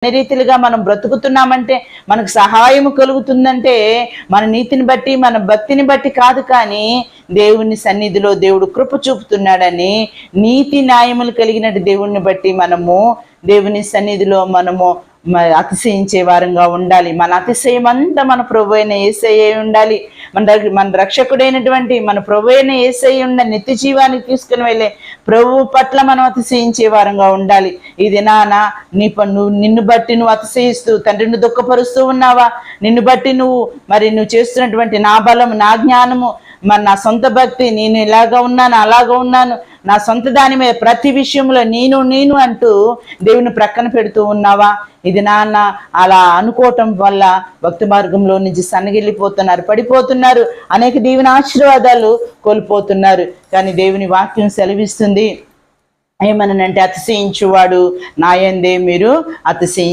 అన్ని రీతిలుగా మనం బ్రతుకుతున్నామంటే, మనకు సహాయం కలుగుతుందంటే మన నీతిని బట్టి, మన భక్తిని బట్టి కాదు, కానీ దేవుని సన్నిధిలో దేవుడు కృప చూపుతున్నాడని, నీతి న్యాయములు కలిగినట్టు దేవుణ్ణి బట్టి మనము దేవుని సన్నిధిలో మనము అతిశయించే వారంగా ఉండాలి. మన అతిశయం అంతా మన ప్రభు అయిన యేసయ్యే ఉండాలి. మన రక్షకుడైనటువంటి మన ప్రభు అయిన యేసయ్య ఉన్న నిత్య జీవానికి తీసుకుని వెళ్ళే ప్రభు పట్ల మనం అతిశయించే వారంగా ఉండాలి. ఇది నాన్న నిన్ను బట్టి నువ్వు అతిశయిస్తూ తండ్రిని దుఃఖపరుస్తూ ఉన్నావా? నిన్ను బట్టి నువ్వు చేస్తున్నటువంటి నా బలం, నా జ్ఞానము, మరి నా సొంత భక్తి, నేను ఇలాగా ఉన్నాను, అలాగా ఉన్నాను, నా సొంత దాని మీద ప్రతి విషయంలో నేను అంటూ దేవుని ప్రక్కన పెడుతూ ఉన్నావా? ఇది నాన్న అలా అనుకోవటం వల్ల భక్తి మార్గంలో నుంచి సన్నగిల్లిపోతున్నారు, పడిపోతున్నారు, అనేక దేవుని ఆశీర్వాదాలు కోల్పోతున్నారు. కానీ దేవుని వాక్యం సెలవిస్తుంది ఏమనంటే, అతిశయించువాడు నా యందే మీరు అతిశయించు.